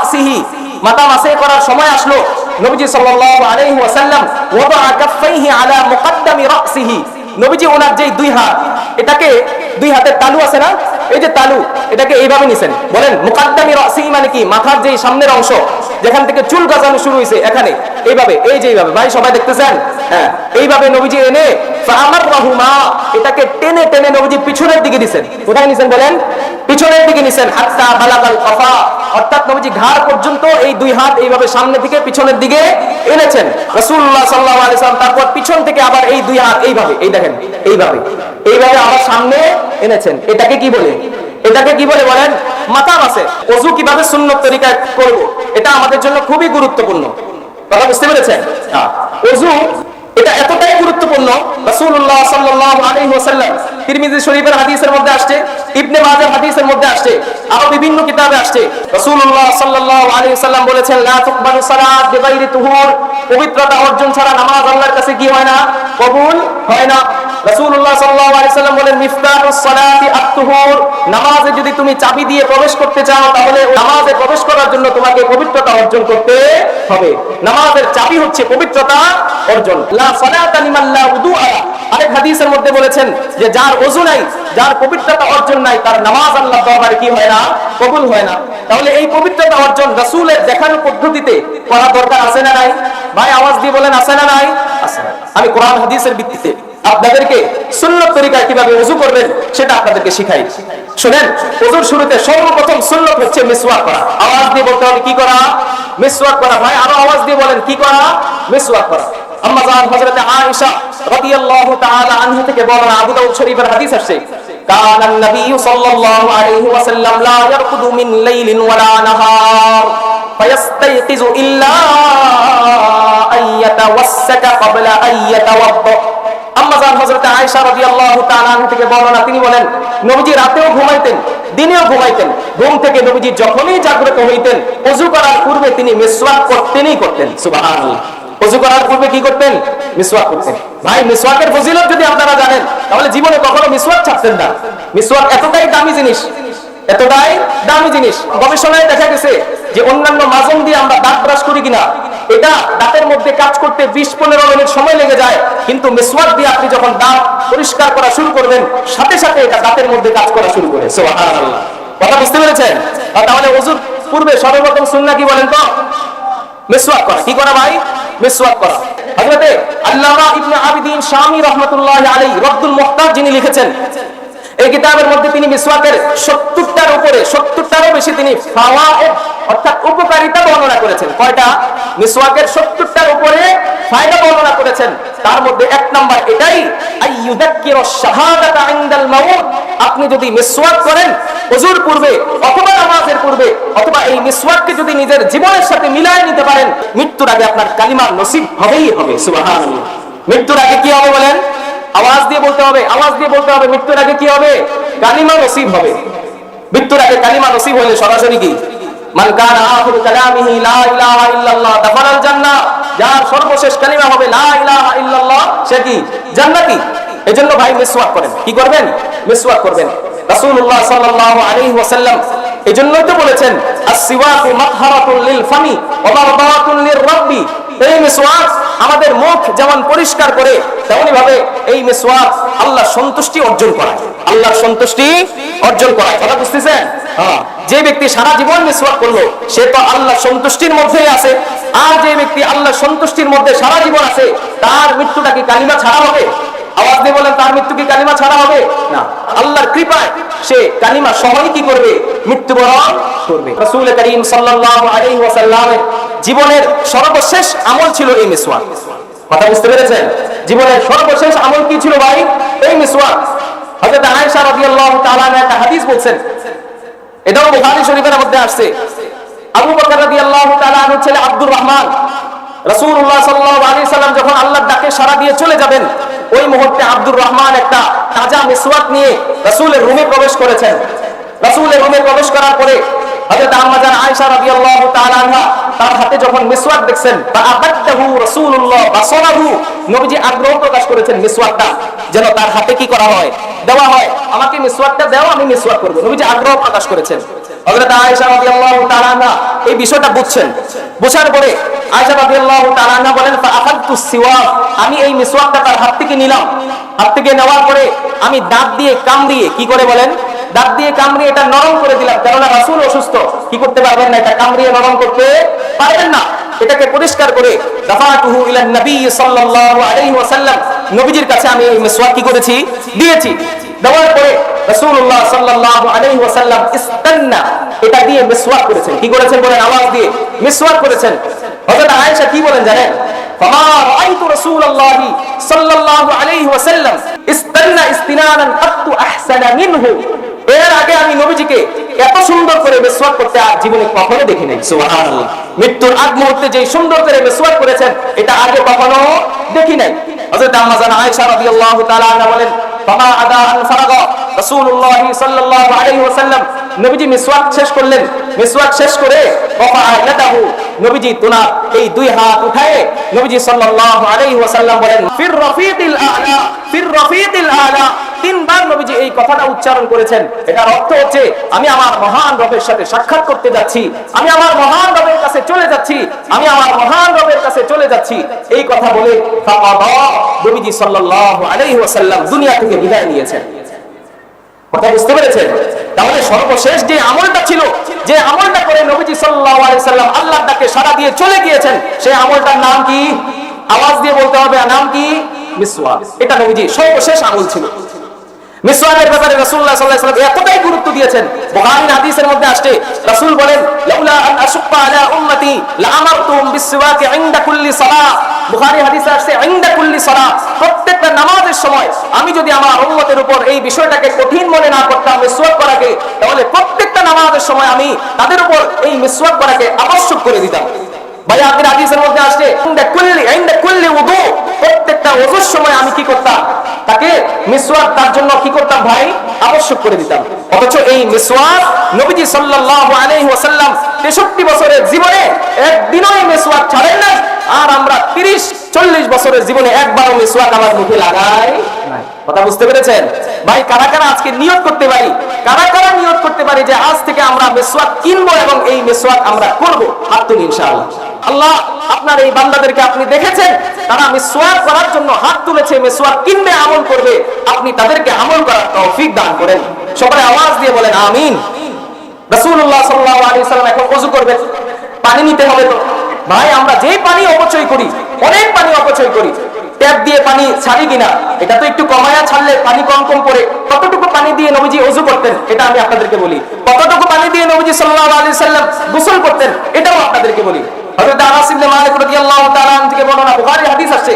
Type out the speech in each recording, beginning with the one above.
রাসিহি, মাথা মাসে করার সময় আসলো, নবীজি সাল্লাল্লাহু আলাইহি ওয়াসাল্লাম ওয়াদা কাফাইহি আলা মুকদ্দামি রাসিহি, নবীজি ওনার যে দুই হাত, এটাকে দুই হাতের তালু আছে না, এই যে তালু, এটাকে এইভাবে নিছেন। বলেন মুকদ্দামি রাসিহি মানে কি? মাথার যে সামনের অংশ যেখান থেকে চুল গজানো শুরু হয়েছে এখানে, এইভাবে, এই যে এইভাবে, ভাই সবাই দেখতেছেন, হ্যাঁ, এইভাবে নবীজি এনে ফামাররাহুমা, এটাকে টেনে টেনে নবীজি পিছনের দিকে দিবেন। কোথায় নিছেন বলেন? পিছনের দিকে নিছেন। হাত্তা বালাগাল কফা, অর্থাৎ নবীজি ঘাড় পর্যন্ত এই দুই হাত এইভাবে সামনে থেকে পিছনের দিকে এনেছেন রাসূলুল্লাহ সাল্লাল্লাহু আলাইহি ওয়াসাল্লাম। তারপর পিছন থেকে আবার এই দুই হাত এইভাবে, এই দেখেন, এইভাবে এইভাবে আবার সামনে এনেছেন। এটাকে কি বলে? এটাকে কি বলে বলেন? মাথা মাসে। ওযু কিভাবে সুন্নত তরিকায় করব, এটা আমাদের জন্য খুবই গুরুত্বপূর্ণ। কথা বুঝতে পেরেছেন? হ্যাঁ, ওযু এটা এতটাই গুরুত্বপূর্ণ, রাসূলুল্লাহ সাল্লাল্লাহু আলাইহি ওয়াসাল্লাম তিরমিজি শরীফের হাদিসের মধ্যে আসছে, ইবনে মাজাহ হাদিসের মধ্যে আসছে, আরো বিভিন্ন কিতাবে আসছে। রাসূলুল্লাহ সাল্লাল্লাহু আলাইহি ওয়াসাল্লাম বলেছেন, লা তুকবালু সালাত বিগাইরি তুহুর, পবিত্রতা অর্জন ছাড়া নামাজ আল্লাহর কাছে কি হয় না? কবুল হয় না। রাসূলুল্লাহ সাল্লাল্লাহু আলাইহি ওয়াসাল্লাম বলেন, মিফতাহুস সালাতি আত-তুহুর, নামাজে যদি তুমি চাবি দিয়ে প্রবেশ করতে চাও, তাহলে নামাজে প্রবেশ করার জন্য তোমাকে পবিত্রতা অর্জন করতে হবে। নামাজের চাবি হচ্ছে পবিত্রতা অর্জন। লা সালাতা লিমান লা উযুআ, আরেক হাদিসের মধ্যে বলেছেন যে যার ওযু নাই, যার পবিত্রতা অর্জন নাই, তার নামাজ আল্লাহর দরবারে কি হয় না? কবুল হয় না। তাহলে এই পবিত্রতা অর্জন রাসূলের দেখানো পদ্ধতিতে করা দরকার আছে না নাই? ভাই আওয়াজ দিয়ে বলেন, আছে না নাই? আছে। আমি কোরআন হাদিসের ভিত্তিতে আপনাদেরকে সুন্নত তরিকায় কিভাবে ওযু করবেন সেটা আপনাদেরকে শিখাই। শুনেন, ওযুর শুরুতে সর্বপ্রথম সুন্নত হচ্ছে মিসওয়াক করা। আওয়াজ দিয়ে বলতে হবে কি করা? মিসওয়াক করা। ভাই আরো আওয়াজ দিয়ে বলেন কি করা? মিসওয়াক করা। আম্মা জান হযরত আয়েশা রাদিয়াল্লাহু তাআলা আনহা থেকে বর্ণনা, আবু দাউদ শরীফের হাদিস আসছে, কানান নবী সাল্লাল্লাহু আলাইহি ওয়াসাল্লাম লা ইয়ারকুদু মিন লাইলিন ওয়ালা নাহার ফায়াস্তাইকিযু ইল্লা আইয়াতাওয়াসসাকা ক্বাবলা আইয়াতাওয়াদ্দা। আম্মা জান হযরত আয়েশা রাদিয়াল্লাহু তাআলা আনহা থেকে বর্ণনা, তিনি বলেন নবীজি রাতেও ঘুমাইতেন, দিনেও ঘুমাইতেন। ঘুম থেকে নবীজি যখনই জাগ্রত হইতেন, ওযু করার পূর্বে তিনি মিসওয়াক করতেন। সুবহানাল্লাহ। ওযু করার পূর্বে কি করতেন? মিসওয়াক করতেন। ভাই মিসওয়াকের ফজিলত যদি আপনারা জানেন, তাহলে জীবনে কখনো মিসওয়াক ছাড়তেন না। মিসওয়াক এতটাই দামি জিনিস, এতটাই দামি জিনিস। গবেষণায় দেখা গেছে যে অন্যান্য মাজম দিয়ে আমরা দাঁত ব্রাশ করি কিনা, এটা দাঁতের মধ্যে কাজ করতে 20-15 মিনিট সময় লেগে যায়, কিন্তু মিসওয়াক দিয়ে আপনি যখন দাঁত পরিষ্কার করা শুরু করবেন, সাথে সাথে এটা দাঁতের মধ্যে কাজ করা শুরু করে। সুবহানাল্লাহ। কথা বুঝতে পেরেছেন? তাহলে ওযুর পূর্বে সর্বপ্রথম সুন্নাহ কি বলেন তো? মিসওয়াক করা। কি করা ভাই? মিসওয়াক করা। হযরত আল্লামা ইবনে আবিদিন শামী রাহমাতুল্লাহি আলাইহি রদ্দুল মুহতাজ যিনি লিখেছেন, এই কিতাবের মধ্যে তিনি মিসওয়াকের 70টার উপরে, 70টারও বেশি তিনি ফাওয়ায়েদ অর্থাৎ উপকারিতা বর্ণনা করেছেন। কয়টা? মিসওয়াকের 70টার উপরে ফায়দা বর্ণনা করেছেন। তার মধ্যে এক নাম্বার এটাই, আইয়ুযাক্কিরুশ শাহাদাতা ইনদাল মাউত, আপনি যদি মিসওয়াক করেন ওযুর পূর্বে অথবা নামাজের পূর্বে, অথবা এই মিসওয়াককে যদি নিজের জীবনের সাথে মিলায় নিতে পারেন, মৃত্যুর আগে আপনার কালিমা নসিব হবেই হবে। সুবহানাল্লাহ। মৃত্যুর আগে কি হবে বলেন? আওয়াজ দিয়ে বলতে হবে, আওয়াজ দিয়ে বলতে হবে, মৃত্যুর আগে কি হবে? কালিমা নসিব হবে। মৃত্যুর আগে কালিমা নসিব হলে সরাসরি কি? মান কানা আখিরু কালামিহি লা ইলাহা ইল্লাল্লাহ দাখালাল জান্নাহ, যার সর্বশেষ কালিমা হবে লা ইলাহা ইল্লাল্লাহ, সে কি জান্নাতি। এজন্য ভাই মিসওয়াক করেন। কি করবেন? মিসওয়াক করবেন। রাসূলুল্লাহ সাল্লাল্লাহু আলাইহি ওয়াসাল্লাম এজন্যই তো বলেছেন, আস-সিওয়াকু মাতহারাতুন লিল ফামি ওয়া মারদাতুন লির-রাব্বি, এই মিসওয়াক আমাদের মুখ যেমন পরিষ্কার করে, তেমনি ভাবে এই মিসওয়াক আল্লাহর সন্তুষ্টি অর্জন করায়। আল্লাহর সন্তুষ্টি অর্জন করায়। কথা বুঝতেছেন? হ্যাঁ। যে ব্যক্তি সারা জীবন মিসওয়াক করলো, সে তো আল্লাহর সন্তুষ্টির মধ্যেই আছে। আর যে ব্যক্তি আল্লাহর সন্তুষ্টির মধ্যে সারা জীবন আছে, তার মৃত্যুটা কি কালিমা ছাড়া হবে? আওয়াজ দিয়ে বলেন, তার মৃত্যু কি কালিমা ছাড়া হবে? না। আল্লাহর কৃপায় সে কালিমা সহই কি করবে? মৃত্যুবরণ করবে। রাসূল করিম সাল্লাল্লাহু আলাইহি ওয়াসাল্লামের জীবনের সর্বশেষ আমল ছিল এই মিসওয়াক। কথা বুঝতে পেরেছেন? জীবনের সর্বশেষ আমল কি ছিল ভাই? এই মিসওয়াক। হযরত আয়েশা রাদিয়াল্লাহু তাআলা একটা হাদিস বলছেন, এটাও বুখারী শরীফের মধ্যে আসছে। আবু বকর রাদিয়াল্লাহু তাআলা আনহু ছেলে আব্দুর রহমান, রাসূলুল্লাহ সাল্লাল্লাহু আলাইহি সাল্লাম যখন আল্লাহর ডাকে সাড়া দিয়ে চলে যাবেন, ওই মুহূর্তে আব্দুর রহমান একটা তাজা মিসওয়াক নিয়ে রাসূলের রুমে প্রবেশ করেছেন। রাসূলের রুমে প্রবেশ করার পরে হযরত আম্মা জান আয়েশা রাদিয়াল্লাহু তাআলা আনহা তার হাতে যখন মিসওয়াক দেখছেন, ফাআবাদাহু রাসূলুল্লাহ বাসারাহু, নবীজি আগ্রহ প্রকাশ করেছেন মিসওয়াকটা যেন তার হাতে কি করা হয়? দেওয়া হয়। আমাকে মিসওয়াকটা দাও, আমি মিসওয়াক করব। নবীজি আগ্রহ প্রকাশ করেছেন। হযরত আয়েশা রাদিয়াল্লাহু তাআলা আনহা এই বিষয়টা বুঝছেন। বোঝার পরে আয়েশা রাদিয়াল্লাহু তাআলা আনহা বলেন ফাআখাযতু সিওয়াক, আমি এই মিসওয়াকটা তার হাত থেকে নিলাম। হাত থেকে নেওয়ার পরে আমি দাঁত দিয়ে কামড়িয়ে, কি করে বলেন, দাঁত দিয়ে কামড়িয়ে এটা নরম করে দিলাম, কেননা রাসূল অসুস্থ, কি করতে পারবেন না, এটা কামড়িয়ে নরম করতে পারবেন না। এটাকে পরিষ্কার করে দাফাতুহু ইলা নবী সাল্লাল্লাহু আলাইহি ওয়াসাল্লাম, নবীজির কাছে আমি এই মিসওয়াক কি করেছি, দিয়েছি। দেওয়ার পরে রাসূলুল্লাহ সাল্লাল্লাহু আলাইহি ওয়াসাল্লাম ইস্তান্না, এটা দিয়ে মিসওয়াক করেছেন। কি করেছেন বলেন, আওয়াজ দিয়ে মিসওয়াক করেছেন। হযরত আয়েশা কি বলেন জানেন, ফামা রাআইতু রাসূলুল্লাহি সাল্লাল্লাহু আলাইহি ওয়াসাল্লাম ইস্তান্না ইস্তিনানান আতু আহসানা মিনহু, এর আগে আমি নবীজিকে এত সুন্দর করে মিসওয়াক করতে আর জীবনে কখনো দেখি নাই। সুবহানাল্লাহ, মৃত্যুর আগ মুহূর্তে যে সুন্দর করে মিসওয়াক করেছেন এটা আগে কখনো দেখি নাই। হযরত আম্মা জান আয়েশা রাদিয়াল্লাহু তাআলা আনহা বলেন ফামা আদা আন ফারাগা রাসূলুল্লাহ সাল্লাল্লাহু আলাইহি ওয়াসাল্লাম, নবীজি মিসওয়াক শেষ করলেন। মিসওয়াক শেষ করে ওয়াফাআলাহু, নবীজি তোনা এই দুই হাত উঠায়ে নবীজি সাল্লাল্লাহু আলাইহি ওয়াসাল্লাম বলেন ফির রাফিকিল আ'লা, ফির রাফিকিল আ'লা, তিনবার নবীজি এই কথাটা উচ্চারণ করেছেন। এটার অর্থ হচ্ছে আমি আমার মহান রবের সাথে সাক্ষাৎ করতে যাচ্ছি, আমি আমার মহান রবের কাছে চলে যাচ্ছি, আমি আমার মহান রবের কাছে চলে যাচ্ছি। এই কথা বলে ফাকাদা, নবীজি সাল্লাল্লাহু আলাইহি ওয়াসাল্লাম দুনিয়া থেকে বিদায় নিয়েছেন। কথা বুঝতে পেরেছেন? তাহলে সর্বশেষ যে আমলটা ছিল, যে আমলটা করে নবীজি সাল্লাল্লাহু আলাইহি ওয়াসাল্লাম আল্লাহর ডাকে সাড়া দিয়ে চলে গিয়েছেন, সেই আমলটার নাম কি? আওয়াজ দিয়ে বলতে হবে, নাম কি? মিসওয়াক। এটা নবীজি সর্বশেষ আমল ছিল। মিসওয়াকের ব্যাপারে রাসূলুল্লাহ সাল্লাল্লাহু আলাইহি ওয়াসাল্লাম এতটাই গুরুত্ব দিয়েছেন, বুখারীর হাদিসের মধ্যে আসছে রাসূল বলেন লাউলা আন আশুক্কা আলা উম্মতি লাআমারতুহুম বিসওয়াকি ইনদা কুল্লি সালাহ। বুখারী হাদিসে আসছে ইনদা কুল্লি সালাহ, প্রত্যেকটা নামাজের সময় আমি যদি আমার উম্মতের উপর এই বিষয়টাকে কঠিন মনে না করতাম মিসওয়াক করাকে, তাহলে প্রত্যেকটা নামাজের সময় আমি তাদের উপর এই মিসওয়াক করাকে আবশ্যক করে দিতাম। ভাই আপনি হাদিসের মধ্যে আসছে ইনদা কুল্লি ওযু, প্রত্যেকটা ওযুর সময় আমি কি করতাম, তাকে মিসওয়াক তার জন্য কি করতাম ভাই, আবশ্যক করে দিতাম। অথচ এই মিসওয়াক নবীজি সাল্লাল্লাহু আলাইহি ওয়াসাল্লাম 63 বছরের জীবনে একদিনও এই মিসওয়াক ছাড়েন না, আর আমরা 30-40 বছরের জীবনে একবারও মিসওয়াক আমার মুখে লাগাই নাই। কথা বুঝতে পেরেছেন ভাই? কারা কারা আজকে নিয়ত করতে পারি, কারা কারা নিয়ত করতে পারি যে আজ থেকে আমরা মিসওয়াক কিনবো এবং এই মিসওয়াক আমরা করব? হাত তুলি ইনশাআল্লাহ। আল্লাহ আপনার এই বান্দাদেরকে আপনি দেখেছেন, তারা মিসওয়াক করার জন্য হাত তুলেছে, মিসওয়াক কিনবে, আমল করবে, আপনি তাদেরকে আমল করার তৌফিক দান করেন। সবাই আওয়াজ দিয়ে বলেন আমিন। রাসূলুল্লাহ সাল্লাল্লাহু আলাইহি ওয়াসাল্লাম এখন ওযু করবেন, পানি নিতে হবে। তো ভাই আমরা যেই পানি অপচয় করি, অনেক পানি অপচয় করি, ট্যাপ দিয়ে পানি ছাড়ি কিনা, এটা তো একটু কমায়া ছাড়লে পানি কম কম করে, কতটুকু পানি দিয়ে নবীজি ওযু করতেন এটা আমি আপনাদেরকে বলি, কতটুকু পানি দিয়ে নবীজি সাল্লাল্লাহু আলাইহি ওয়াসাল্লাম গোসল করতেন এটাও আপনাদেরকে বলি। হযরত আনাস ইবনে মালিক রাদিয়াল্লাহু তাআলা আনহু থেকে বর্ণনা, বুখারী হাদিস আছে,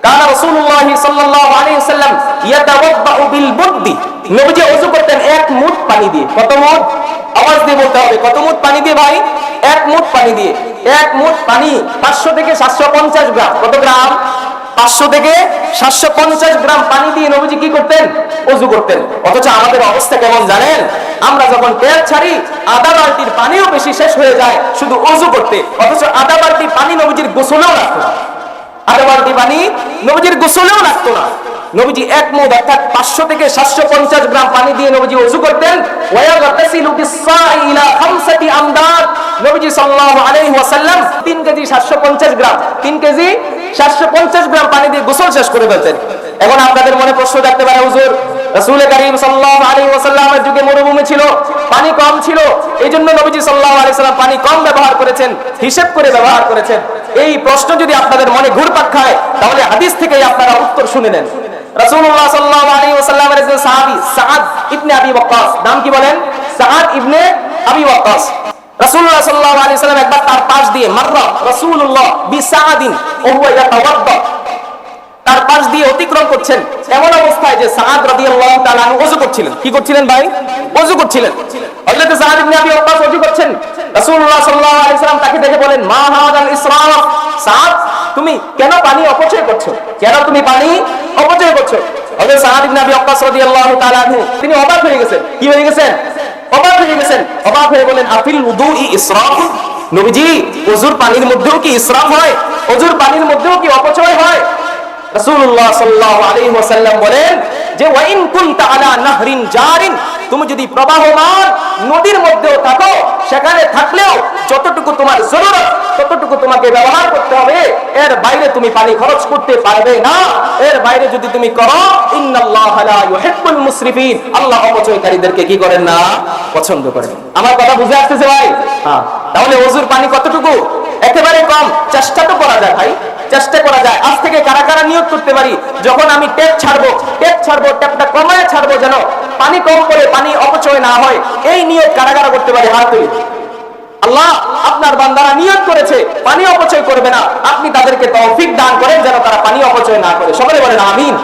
কানা রাসূলুল্লাহ সাল্লাল্লাহু আলাইহি ওয়াসাল্লাম ইয়াতাওয়াদ্দাউ বিল বুদ্দি, নবীজি ওযু করতেন এক মুঠ পানি দিয়ে। কত মুঠ? আওয়াজ দিয়ে বলতে হবে, কত মুঠ পানি দিয়ে ভাই? এক মুঠ পানি দিয়ে। এক মুঠ পানি 500 থেকে 750 গ্রাম। কত গ্রাম? 500 থেকে 750 গ্রাম পানি দিয়ে নবীজি কি করতেন? ওযু করতেন। অথচ আমাদের অবস্থা কেমন জানেন? আমরা যখন তেল ছাড়ি আধা বালতির পানিও বেশি শেষ হয়ে যায় শুধু ওযু করতে, অথচ আধা বালতি পানি নবীজির গোসলেও লাগতো না। আধা বালতি পানি নবীজির গোসলেও লাগতো না। নবীজি এক মুদ অর্থাৎ 500 থেকে 750 গ্রাম পানি দিয়ে নবীজি ওযু করতেন। ওয়ায়াগতাসিলু বিস-সা'i ইলা 5 আমদাদ, নবীজি সাল্লাল্লাহু আলাইহি ওয়াসাল্লাম 3 কেজি 750 গ্রাম, 3 কেজি 750 গ্রাম পানি দিয়ে গোসল শেষ করে ফেলতেন। এখন আপনাদের মনে প্রশ্ন জাগতে পারে, হুজুর রাসূল করিম সাল্লাল্লাহু আলাইহি ওয়াসাল্লামের যুগে মরুভূমি ছিল, পানি কম ছিল, এইজন্য নবীজি সাল্লাল্লাহু আলাইহি ওয়াসাল্লাম পানি কম ব্যবহার করেছেন, হিসাব করে ব্যবহার করেছেন। এই প্রশ্ন যদি আপনাদের মনে ঘুরপাক খায় তাহলে হাদিস থেকেই আপনারা উত্তর শুনে নেন। রাসূলুল্লাহ সাল্লাল্লাহু আলাইহি ওয়াসাল্লামের একজন সাহাবী সাদ ইবনে আবি ওয়াক্কাস, নাম কি বলেন? সাদ ইবনে আবি ওয়াক্কাস। রাসূলুল্লাহ সাল্লাল্লাহু আলাইহি ওয়াসাল্লাম একবার তার পাশ দিয়ে মাররা রাসূলুল্লাহ বিসাদিন ওয়া হুয়া ইয়াতাওয়াদ্দা, তার পাশ দিয়ে অতিক্রম করছেন এমন অবস্থায় যে সাদ রাদিয়াল্লাহু তাআলা ওযু করছিলেন। কি করছিলেন ভাই? ওযু করছিলেন। হযরত সাদ ইবনে আবি ওয়াক্কাস ওযু করছেন, রাসূলুল্লাহ সাল্লাল্লাহু আলাইহি ওয়াসাল্লাম তাকে দেখে বলেন মা হাযাল ইসরাফ, সাদ তুমি কেন পানি অপচয় করছো? কেন তুমি পানি অপচয় করছো? হযরত সাদ ইবনে আবি ওয়াক্কাস রাদিয়াল্লাহু তাআলা তিনি অবাক হয়ে গেছেন। কি হয়ে গেছেন? অবাক হয়ে গেছেন। অবাক হয়ে বলেন আফিল উযুই ইসরাফ, নবীজি ওযুর পানির মধ্যেও কি ইসরাফ হয়? ওযুর পানির মধ্যেও কি অপচয় হয়? রাসূলুল্লাহ সাল্লাল্লাহু আলাইহি ওয়াসাল্লাম বলেন যে ওয়া ইন কুনতা আলা নাহরিন জারিন, তুমি যদি প্রবাহমান নদীর মধ্যেও থাকো, সেখানে থাকলেও যতটুকু তোমার জরুরত ততটুকু তোমাকে ব্যবহার করতে হবে, এর বাইরে তুমি পানি খরচ করতে পারবে না। এর বাইরে যদি তুমি করো, ইন্নাল্লাহা লা ইউহিব্বুল মুসরিফিন, আল্লাহ অপচয়কারীদেরকে কি করেন না, পছন্দ করেন। আমার কথা বুঝে আসতেছে ভাই? হ্যাঁ। তাহলে ওযুর পানি কতটুকু? একেবারে কম। চেষ্টা তো করা যায় ভাই, চেষ্টা করা যায়। আজ থেকে কারা কারা নিয়ত করতে পারি, যখন আমি ট্যাপ ছাড়বো ট্যাপটা কমায় ছাড়বো, যেন পানি কম করে পানি অপচয় না হয়। এই নিয়ত কারা কারা করতে পারি? হাত তুলি। আল্লাহ আপনার বান্দারা নিয়ত করেছে পানি অপচয় করবে না, আপনি তাদেরকে তৌফিক দান করেন যেন তারা পানি অপচয় না করে। সকলে বলেন আমিন।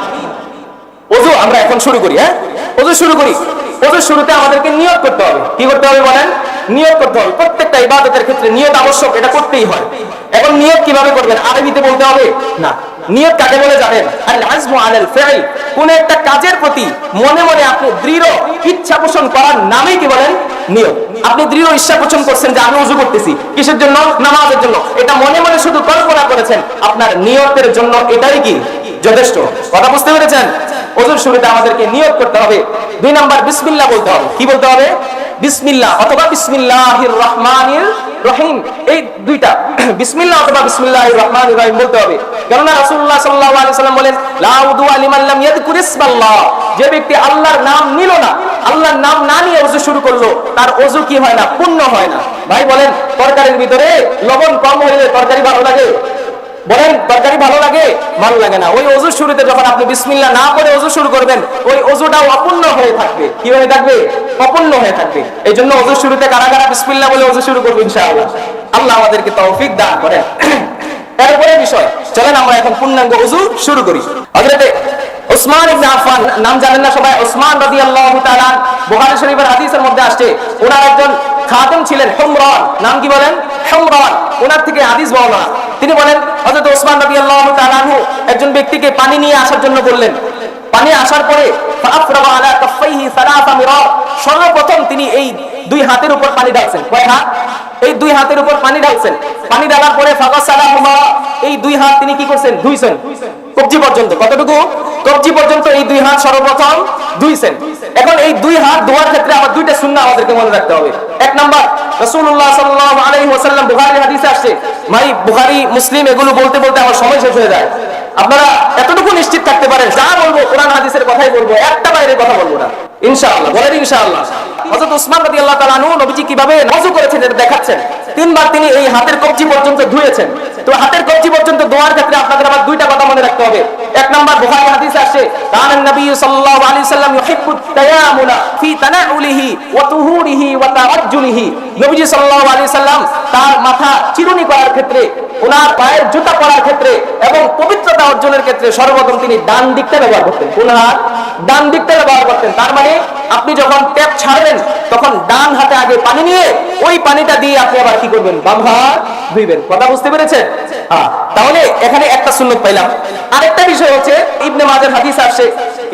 ওযু আমরা এখন শুরু করি। হ্যাঁ, ওযু শুরু করি। ওযুর শুরুতে আমাদেরকে নিয়ত করতে হবে। কি করতে হবে বলেন? নিয়ত করতে হবে। প্রত্যেকটা ইবাদতের ক্ষেত্রে নিয়ত আবশ্যক, এটা করতেই হয়। এখন নিয়ত কিভাবে করবেন? আরবিতে বলতে হবে না। নিয়ত কাকে বলে জানেন? আল আজমু আলাল ফাইল, কোন একটা কাজের প্রতি মনে মনে আপনি দৃঢ় ইচ্ছা পোষণ করার নামই কি বলেন? নিয়ত। আপনি দৃঢ় ইচ্ছা পোষণ করছেন যে আমি ওযু করতেছি, কিসের জন্য? নামাজের জন্য। এটা মনে মনে শুধু কল্পনা করেছেন, আপনার নিয়তের জন্য এটাই কি যথেষ্ট। কথা বুঝতে পেরেছেন? ওযুর শুরুতে আমাদেরকে নিয়ত করতে হবে। 2 নাম্বার বিসমিল্লাহ বলতে হবে। কি বলতে হবে? বিসমিল্লাহ অথবা বিসমিল্লাহির রহমানির রহিম, এই দুইটা, বিসমিল্লাহ অথবা বিসমিল্লাহির রহমানির রহিম বলতে হবে। কেননা রাসূলুল্লাহ সাল্লাল্লাহু আলাইহি ওয়াসাল্লাম বলেন, লা উযুয়া লিমান লাম ইয়াযকুর ইসমাল্লাহ, যে ব্যক্তি আল্লাহর নাম নিল না, আল্লাহর নাম না নিয়ে ওযু শুরু করলো, তার ওযু কি হয় না? পূর্ণ হয় না। ভাই বলেন, তরকারির ভিতরে লবণ কম হলে তরকারি ভালো লাগে? বলেন, তরকারি ভালো লাগে? ভালো লাগে না। ওই ওযুর শুরুতে যখন আপনি বিসমিল্লাহ না পড়ে ওযু শুরু করবেন, ওই ওযুটাও অপূর্ণ হয়ে থাকবে। কি হয়ে থাকবে? অপূর্ণ হয়ে থাকবে। এই জন্য ওযুর শুরুতে কারা কারা বিসমিল্লাহ বলে ওযু শুরু করব ইনশাআল্লাহ। আল্লাহ আমাদেরকে তৌফিক দান করেন। এরপরে বিষয়, চলেন আমরা এখন পূর্ণাঙ্গ ওযু শুরু করি। হযরতে উসমান ইবনে আফফান, নাম জানেন না সবাই? উসমান রাদিয়াল্লাহু তাআলা, বুখারী শরীফের হাদিসের মধ্যে আসছে, ওনার একজন খাদেম ছিলেন হুমরান। নাম কি বলেন? হুমরান। ওনার থেকে হাদিস বর্ণনা। তিনি বলেন, হযরত উসমান রাদিয়াল্লাহু তাআলা আনহু একজন ব্যক্তিকে পানি নিয়ে আসার জন্য বললেন। পানি আসার পরে ফাআফরাগা আলা কাফাইহি সালাসা মিরার, সর্বপ্রথম তিনি এই 2 হাতের উপর পানি ঢালছেন। কয় হাত? এই 2 হাতের উপর পানি ঢালছেন। পানি ঢালার পরে ফাগাসালাহুমা, এই 2 হাত তিনি কি করছেন? ধুইছেন কবজি পর্যন্ত। কতটুকু? কবজি পর্যন্ত এই 2 হাত সর্বপ্রথম ধুইছেন। এখন এই 2 হাত ধোয়ার ক্ষেত্রে আবার 2টা সুন্নাহ আমাদেরকে মনে রাখতে হবে। 1 নাম্বার, রাসূলুল্লাহ সাল্লাল্লাহু আলাইহি ওয়াসাল্লাম, বুখারীর হাদিসে আসছে, ভাই বুখারী মুসলিম এগুলো বলতে বলতে আমার সময় শেষ হয়ে যায়। আপনারা এতটুকু নিশ্চিত থাকতে পারেন, যা বলবো কোরআন হাদিসের কথাই বলবো, একটা বাইরের কথা বলবো না ইনশাআল্লাহ। বলেন ইনশাআল্লাহ। হযরত উসমান রাদিয়াল্লাহু তাআলা আনহু নবীজি কিভাবে ওযু করেছেন এটা দেখাচ্ছেন। 3 বার তিনি এই হাতের কবজি পর্যন্ত ধুয়েছেন। তো হাতের কবজি পর্যন্ত ধোয়ার ক্ষেত্রে আপনাদের আবার 2টা কথা মনে রাখতে হবে। 1 নাম্বার, বুখারী হাদিসে আসছে, কানান নবী সাল্লাল্লাহু আলাইহি ওয়াসাল্লাম ইউহিব্বুত তায়ামুনা ফি তানাউলিহি ওয়া তুহুরিহি ওয়া তারাজ্জুলিহি, নবীজি সাল্লাল্লাহু আলাইহি ওয়াসাল্লাম তার মাথা চিরুনি করার ক্ষেত্রে, ওনার পায়ের জুতা পরার ক্ষেত্রে এবং পবিত্রতা অর্জনের ক্ষেত্রে সর্বপ্রথম তিনি ডান দিকটা ব্যবহার করতেন। কোন হাত? ডান দিকটা ব্যবহার করতেন। তার মানে আপনি যখন ট্যাপ ছাড়বেন তখন ডান হাতে আগে পানি নিয়ে ওই পানিটা দিয়ে আপনি আবার কি করবেন? বাম হাত ধুইবেন। কথা বুঝতে পেরেছেন? হ্যাঁ। তাহলে এখানে একটা সুন্নাত পাইলাম। আরেকটা বিষয় হচ্ছে, ইবনে মাজার হাদিস আসছে,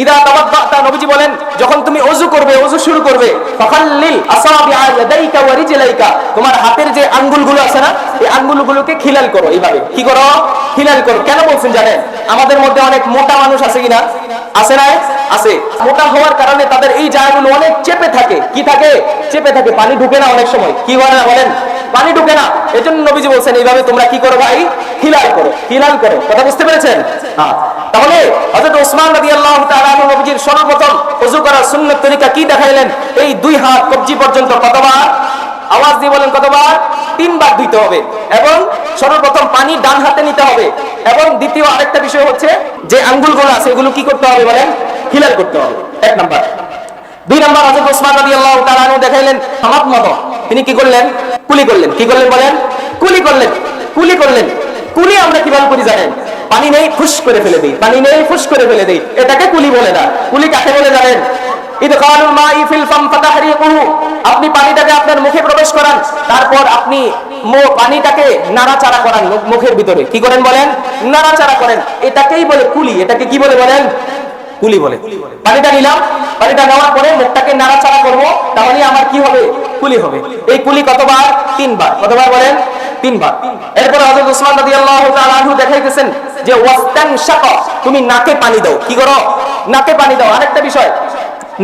ইদা তাওয়াদ্দাতা, নবীজি বলেন যখন তুমি ওযু করবে, ওযু শুরু করবে, ফাখাল্লিল আসাবিআ ইয়াদাইকা ওয়া রিজলাইকা, তোমার হাতের যে আঙ্গুলগুলো আছে না, এই আঙ্গুলগুলোকে খিলাল করো। এইভাবে কি করো? খিলাল করো। কেন বলছেন জানেন? আমাদের মধ্যে অনেক মোটা মানুষ আছে কিনা? আছে না? আছে। মোটা হওয়ার কারণে তাদের এই জায়গাগুলো অনেক চেপে থাকে। কি থাকে? চেপে থাকে। পানি ঢুকে না অনেক সময়। কি হয় না বলেন? পানি ঢুকে না। এজন্য নবীজি বলছেন এইভাবে তোমরা কি করো ভাই? খিলাল করো, খিলাল করো। কথা বুঝতে পেরেছেন? হ্যাঁ। তাহলে হযরত ওসমান রাদিয়াল্লাহু তাআলা আনহু নবীজির সর্বপ্রথম ওযু করার সুন্নাত তরিকা কি দেখাইলেন? এই 2 হাত কবজি পর্যন্ত কতবার? আওয়াজ দিয়ে বলেন কতবার? 3 বার ধুইতে হবে। এবং সর্বপ্রথম পানি ডান হাতে নিতে হবে। এবং দ্বিতীয় আরেকটা বিষয় হচ্ছে, যে আঙ্গুলগুলো আছে এগুলো কি করতে হবে বলেন? খিলাল করতে হবে। 1 নাম্বার। 2 নাম্বার, হযরত ওসমান রাদিয়াল্লাহু তাআলা আনহু দেখাইলেন হামাত মতো। তিনি কি করলেন? কুলি করলেন। কি করলেন বলেন? কুলি করলেন। কুলি করলেন। কুলি আমরা কিভাবে করি জানেন? পানি নেই, ফুস করে ফেলে দেই। পানি নেই, ফুস করে ফেলে দেই। এটাকে কুলি বলে না। কুলি কাকে বলে জানেন? ইদখালুল মাই ফিল ফাম ফাতাহরিকুহু, আপনি পানিটাকে আপনার মুখে প্রবেশ করান, তারপর আপনি পানিটাকে নাড়াচাড়া করান মুখের ভিতরে। কি করেন বলেন? নাড়াচাড়া করেন। এটাকেই বলে কুলি। এটাকে কি বলে বলেন? কুলি বলে। পানিটা নিলাম, পানিটা নেওয়ার পরে মুখটাকে নাড়াচাড়া করব, তাহলে আমার কি হবে? কুলি হবে। এই কুলি কতবার? 3 বার। কতবার বলেন? তিন ভাগ। এরপরে হযরত উসমান রাদিয়াল্লাহু তাআলা আনহু দেখাইতেছেন যে ওয়াস্তানশাকা, তুমি নাকে পানি দাও। কি করো? নাকে পানি দাও। আরেকটা বিষয়,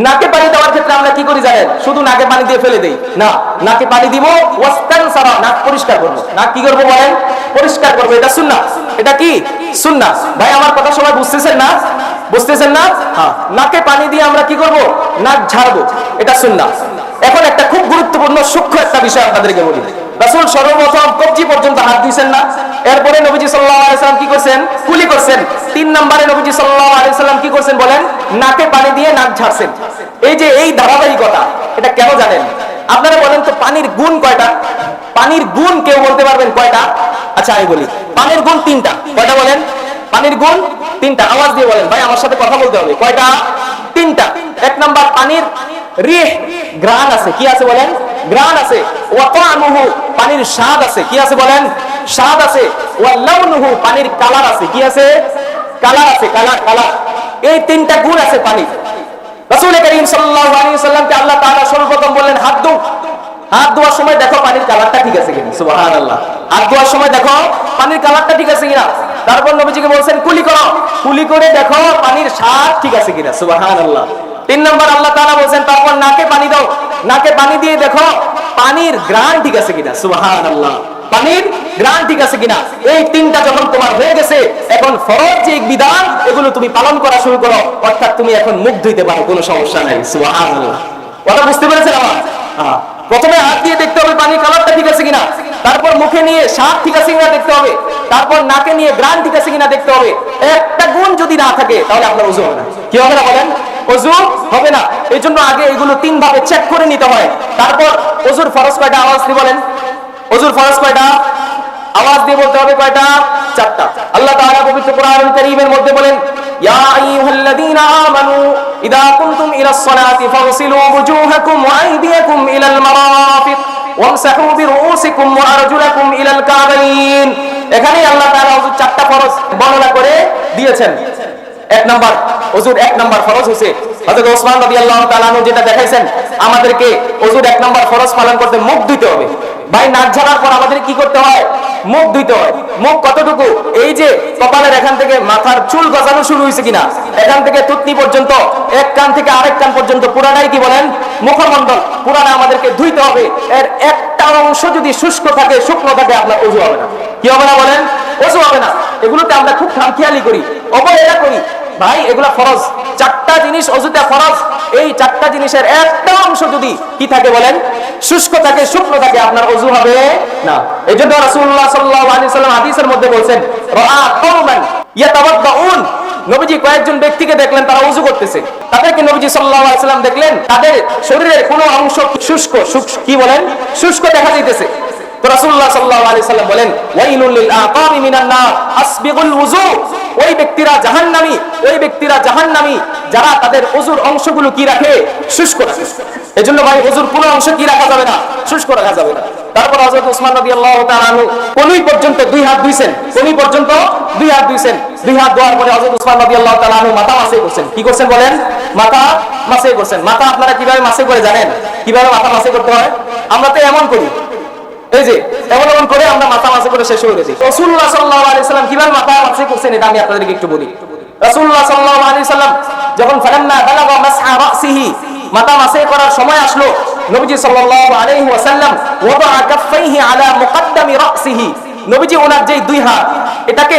নাকে পানি দেওয়ার ক্ষেত্রে আমরা কি করি জানেন? শুধু নাকে পানি দিয়ে ফেলে দেই না, নাকে পানি দিব, ওয়াস্তানসারা, নাক পরিষ্কার করব। নাক কি করব বলেন? পরিষ্কার করব। এটা সুন্নাহ। এটা কি সুন্নাহ? ভাই আমার কথা সবাই বুঝতেছেন না? বুঝতেছেন না? হ্যাঁ, নাকে পানি দিয়ে আমরা কি করব? নাক ঝাড়বো। এটা সুন্নাহ। এখন একটা খুব গুরুত্বপূর্ণ সূক্ষ্ম একটা বিষয় আপনাদেরকে বলি। রাসূল সর্বপ্রথম কবজি পর্যন্ত হাত দিয়েছেন না? এরপরে নবীজি সাল্লাল্লাহু আলাইহি সাল্লাম কি করছেন? কুলি করছেন। 3 নম্বরে নবীজি সাল্লাল্লাহু আলাইহি সাল্লাম কি করছেন বলেন? নাকে পানি দিয়ে নাক ঝাড়ছেন। এই যে এই ধারাবাহিকতা, এটা কেন জানেন? আপনারা বলেন তো পানির গুণ কয়টা? পানির গুণ কেউ বলতে পারবেন কয়টা? আচ্ছা আমি বলি, পানির গুণ 3টা। কয়টা বলেন? পানির গুণ 3টা। আওয়াজ দিয়ে বলেন, ভাই আমার সাথে কথা বলতে হবে। কয়টা? 3টা। 1 নাম্বার, পানির রিহ, ঘ্রাণ আছে। কি আছে বলেন? ঘ্রাণ আছে। ওয়া তা'মুহু, পানির স্বাদ আছে। কি আছে বলেন? স্বাদ আছে। ওয়া লাউনুহু, পানির কালার আছে। কি আছে? কালার আছে। কালার। এই 3টা গুণ আছে পানির। রাসূল করিম সাল্লাল্লাহু আলাইহি ওয়াসাল্লামকে আল্লাহ তাআলা সর্বপ্রথম বললেন হাত ধো। হাত ধোয়ার সময় দেখো পানির কালারটা ঠিক আছে কিনা। সুবহানাল্লাহ। হাত ধোয়ার সময় দেখো পানির কালারটা ঠিক আছে কিনা। তারপর নবীজিকে বলছেন কুলি করো। কুলি করে দেখো পানির স্বাদ ঠিক আছে কিনা। সুবহানাল্লাহ। 3 নম্বর আল্লাহ তাআলা বলেন তারপর নাকে পানি দাও। নাকে পানি দিয়ে দেখো পানির ঘ্রাণ ঠিক আছে কিনা। সুবহানাল্লাহ। পানির ঘ্রাণ ঠিক আছে কিনা। এই 3টা যখন তোমার হয়ে গেছে, এখন ফরজ যে বিধান এগুলো তুমি পালন করা শুরু করো। অর্থাৎ তুমি এখন মুখ ধুইতে পারো, কোনো সমস্যা নাই। সুবহানাল্লাহ। কথা বুঝতে পেরেছেন আমার? হ্যাঁ। প্রথমে হাত দিয়ে দেখতে হবে পানির কালারটা ঠিক আছে কিনা, তারপর মুখে নিয়ে স্বাদ ঠিক আছে কিনা দেখতে হবে, তারপর নাকে নিয়ে ঘ্রাণ ঠিক আছে কিনা দেখতে হবে। একটা গুণ যদি না থাকে তাহলে আপনার ওযু হবে না। কি হবে না বলেন? ওযু হবে না। এই জন্য আগে এগুলো 3 ভাবে চেক করে নিতে হয়। তারপর ওযুর ফরজ কয়টা? আওয়াজ দিয়ে বলেন। ওযুর ফরজ কয়টা? আওয়াজ দিয়ে বলতে হবে কয়টা? 4টা। আল্লাহ তাআলা পবিত্র কোরআনুল কারীমের মধ্যে বলেন ইয়া আইয়ুহাল্লাযীনা আমানু ইযা কুমতুম ইলাস সালাতি ফাগসিলু ওয়ুজুহাকুম ওয়া আইদিয়াকুম ইলাল মারাফিক ওয়ামসাহু বিরুউসিকুম ওয়া আরজুলাকুম ইলাল কাবাইন। এখানে আল্লাহ তাআলা ওযুর 4টা ফরজ বর্ণনা করে দিয়েছেন। 1 নাম্বার ওযুর 1 নাম্বার ফরজ হইছে হযরত ওসমান রাদিয়াল্লাহু তাআলা আনহু যেটা দেখাইছেন, আমাদেরকে ওযুর 1 নাম্বার ফরজ পালন করতে মুখ ধুইতে হবে। ভাই নাক ঝাড়ার পর আমাদের কি করতে হয়? মুখ ধুইতে হয়। মুখ কতটুকু? এই যে কপালের এখান থেকে মাথার চুল গজানো শুরু হয়েছে কিনা, এখান থেকে থুতনি পর্যন্ত, এক কান থেকে আরেক কান পর্যন্ত পুরাটাই কি বলেন? মুখমণ্ডল পুরাটা আমাদেরকে ধুইতে হবে। এর একটা অংশ যদি শুষ্ক থাকে, শুকনো থাকে, আপনার ওযু হবে না। কি হবে না বলেন? ওযু হবে না। এগুলোতে আমরা খুব খামখেয়ালি করি, অবহেলা করি। ভাই এগুলা ফরজ। 4টা জিনিস ওযুতে ফরজ। এই 4টা জিনিসের একটা অংশ যদি কি থাকে বলেন? শুষ্ক থাকে, শুকনো থাকে, আপনার ওযু হবে না। এইজন্য রাসূলুল্লাহ সাল্লাল্লাহু আলাইহি ওয়াসাল্লাম হাদিসের মধ্যে বলেন রাআ কওমান ইয়াতাওয়াদ্দাউন, নবীজি কয়েকজন ব্যক্তিকে দেখলেন তারা ওযু করতেছে। তাদেরকে নবীজি সাল্লাল্লাহু আলাইহি ওয়াসাল্লাম দেখলেন তাদের শরীরের কোনো অংশ শুষ্ক, কি বলেন? শুষ্ক দেখা যাইতেছে। তো রাসূলুল্লাহ সাল্লাল্লাহু আলাইহি ওয়াসাল্লাম বলেন ওয়াইলুল লিল আকাবি মিনান নার আসবিগুল ওযু, ওই ব্যক্তিরা জাহান্নামী, ওই ব্যক্তিরা জাহান্নামী যারা তাদের ওযুর অংশগুলো কি রাখে? শুষ্ক রাখে। এজন্য ভাই ওযুর কোনো অংশ কি রাখা যাবে না? শুষ্ক রাখা যাবে না। তারপর হযরত ওসমান রাদিয়াল্লাহু তাআলা আনহু কোনি পর্যন্ত 2 হাত ধুইছেন। কোনি পর্যন্ত 2 হাত ধুইছেন। 2 হাত ধোয়ার পরে হযরত ওসমান রাদিয়াল্লাহু তাআলা আনহু মাথা মাসে করছেন। কি করছেন বলেন? মাথা মাসে করছেন। মাথা আপনারা কিভাবে মাসে করে জানেন? কিভাবে মাথা মাসে করতে হয়? আমরা তো এমন করি, এই যে এমন করে আমরা মাথা মাসে করে শেষ হয়ে গেছি। রাসূলুল্লাহ সাল্লাল্লাহু আলাইহি সাল্লাম কিভাবে মাথা মাসে করছেন এটা আমি আপনাদেরকে একটু বলি। রাসূলুল্লাহ সাল্লাল্লাহু আলাইহি সাল্লাম যখন ফালাম্মা বালাগা মাসহা রাসিহি, মাথা মাসে করার সময় আসলো, নবীজি সাল্লাল্লাহু আলাইহি ওয়াসাল্লাম ওয়াদা কাফাইহি আলা মুকদ্দামি রাসিহি, নবীজি ওনার যে 2 হাত, এটাকে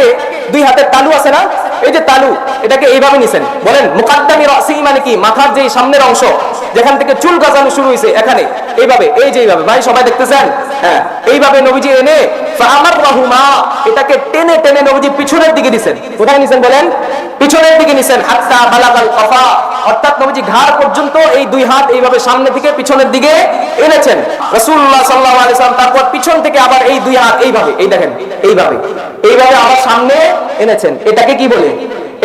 2 হাতের তালু আছে না, এই যে তালু, এটাকে এইভাবে নিছেন। বলেন মুকদ্দামি রাসিহি মানে কি? মাথার যে সামনের অংশ যেখান থেকে চুল গজানো শুরু হয়েছে, এখানে এইভাবে, এই যে এইভাবে, ভাই সবাই দেখতেছেন? হ্যাঁ, এইভাবে নবীজি এনে ফামারহুমা, এটাকে টেনে টেনে নবীজি পিছনের দিকে দিবেন। কোথায় নিছেন বলেন? পিছনের দিকে নিছেন। হাত্তা বালাগাল কফা, অর্থাৎ নবীজি ঘাড় পর্যন্ত এই 2 হাত এইভাবে সামনে থেকে পিছনের দিকে এনেছেন রাসূলুল্লাহ সাল্লাল্লাহু আলাইহি ওয়াসাল্লাম। তারপর পিছন থেকে আবার এই 2 হাত এইভাবে, এই দেখেন এইভাবে আবার সামনে এনেছেন। এটাকে কি বলে?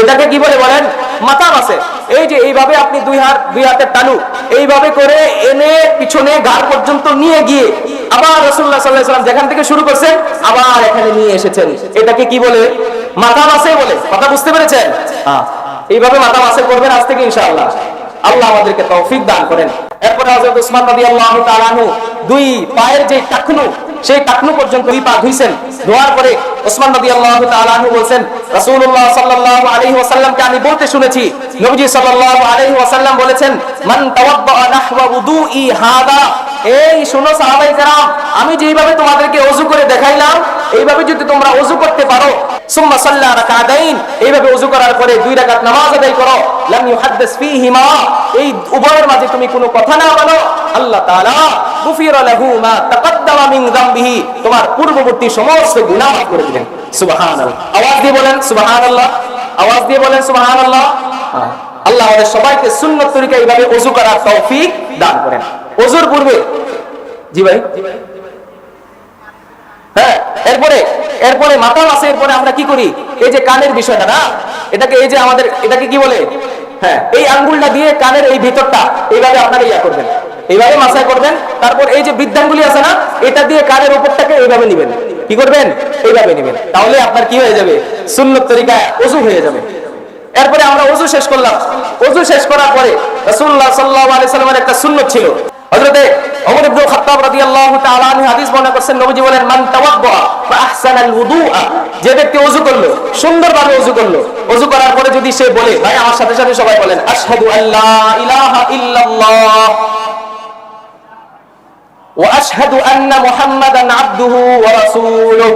এটাকে কি বলে বলেন? মাথা মাসে। এই যে এইভাবে আপনি 2 হাতের তালু এইভাবে করে এনে পিছনে ঘাড় পর্যন্ত নিয়ে গিয়ে আবার রাসূলুল্লাহ সাল্লাল্লাহু আলাইহি ওয়াসাল্লাম যেখান থেকে শুরু করছেন আবার এখানে নিয়ে এসেছেন। এটাকে কি বলে? মাথা মাসে বলে। কথা বুঝতে পেরেছেন? হ্যাঁ, এইভাবে মাথা মাসে করবেন আজ থেকে ইনশাআল্লাহ। আল্লাহ আমাদেরকে তৌফিক দান করেন। এরপরে হযরত ওসমান রাদিয়াল্লাহু তাআলা আনহু 2 পায়ের যে টাকনু, সেই টাকনু পর্যন্ত দুই পা ধুইছেন। ধোয়ার পরে ওসমান রাদিয়াল্লাহু তাআলা আনহু বলেন, রাসূলুল্লাহ সাল্লাল্লাহু আলাইহি ওয়াসাল্লামকে আমি বলতে শুনেছি, নবীজি সাল্লাল্লাহু আলাইহি ওয়াসাল্লাম বলেছেন, মান তাওয়াদ্দা নাহওয়া উদুই হাদা, এই শুনো সাহাবায়ে কেরাম, আমি যেভাবে তোমাদেরকে ওযু করে দেখাইলাম, এইভাবে যদি তোমরা ওযু করতে পারো, সুম্মা সাল্লা রাকাতাইন, এইভাবে ওযু করার পরে দুই রাকাত নামাজ আদায় করো, লাম ইউহাদ্দিস ফীহিমা, এই উভয়ের মাঝে তুমি কোনো কথা না বলো, আল্লাহ তাআলা গুফিরা লাহু মা তাকাদ্দামা মিন যামবিহি, তোমার পূর্ববর্তী সমস্ত গুনাহ মাফ করে দিবেন। সুবহানাল্লাহ, আওয়াজ দিয়ে বলেন সুবহানাল্লাহ, আওয়াজ দিয়ে বলেন সুবহানাল্লাহ। আল্লাহ আমাদের সবাইকে সুন্নাত তরিকায় এইভাবে ওযু করার তৌফিক দান করেন। ওযুর পূর্বে, জি ভাই, হ্যাঁ, এরপরে মাথা মাসে, এরপরে আমরা কি করি, এই যে কানের বিষয়টা না, এটাকে এই যে আমাদের এটাকে কি বলে, হ্যাঁ, এই আঙ্গুলটা দিয়ে কানের এই ভিতরটা এইভাবে আপনারা ইয়া করবেন, এইভাবে মাসায় করবেন। তারপর এই যে বৃদ্ধাঙ্গুলি আছে না, এটা দিয়ে কানের উপরটাকে এইভাবে নেবেন, কি করবেন, এইভাবে নেবেন, তাহলে আপনার কি হয়ে যাবে, সুন্নাত তরিকায় ওযু হয়ে যাবে। এরপরে আমরা ওযু শেষ করলাম। ওযু শেষ করার পরে রাসূলুল্লাহ সাল্লাল্লাহু আলাইহি সাল্লামের একটা সুন্নাত ছিল। হযরতে ওমর ইবনে খাত্তাব রাদিয়াল্লাহু তাআলা আনহু হাদিস বর্ণনা করেছেন, নবীজি বলেন, মান তাওয়াদ্দা ফা আহসানাল উযুআ, যে ব্যক্তি ওযু করলো, সুন্দরভাবে ওযু করলো, ওযু করার পরে যদি সে বলে, ভাই আমার সাথে সাথে সবাই বলেন, আশহাদু আল্লা ইলাহা ইল্লাল্লাহ ওয়া আশহাদু আন্না মুহাম্মাদান আবদুহু ওয়া রাসূলুহু।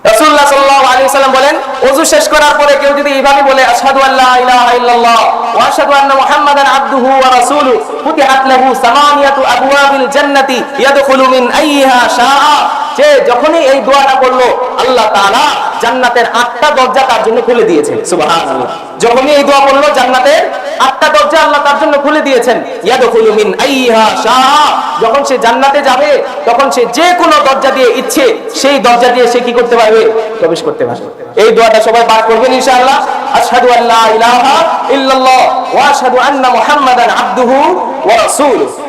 রাসূলুল্লাহ সাল্লাল্লাহু আলাইহি ওয়াসাল্লাম বলেন, ওযু শেষ করার পরে কেউ যদি এইভাবে বলে, আশহাদু আল্লা ইলাহা ইল্লাল্লাহ ওয়া আশহাদু আন্না মুহাম্মাদান আবদুহু ওয়া রাসূলুহু, ফুতিহাত লাহু সামানিয়াতু আবওয়াবিল জান্নাতি ইয়াদখুলু মিন আইয়িহা শাআ, যে যখনই এই দোয়াটা করলো, আল্লাহ তাআলা জান্নাতের 8টা দরজা তার জন্য খুলে দিয়েছেন। সুবহানাল্লাহ, যখনই এই দোয়া করলো, জান্নাতের 8টা দরজা আল্লাহ তার জন্য খুলে দিয়েছেন। ইয়াদখুলু মিন আইয়িহা শাআ, যখন সে জান্নাতে যাবে, তখন সে যে কোনো দরজা দিয়ে ইচ্ছে সেই দরজা দিয়ে সে কি করতে পারবে, প্রবেশ করতে পারবে। এই দোয়াটা সবাই পাঠ করবেন ইনশাআল্লাহ। আশহাদু আল্লা ইলাহা ইল্লাল্লাহ ওয়া আশহাদু আন্না মুহাম্মাদান আবদুহু ওয়া রাসূলুহু।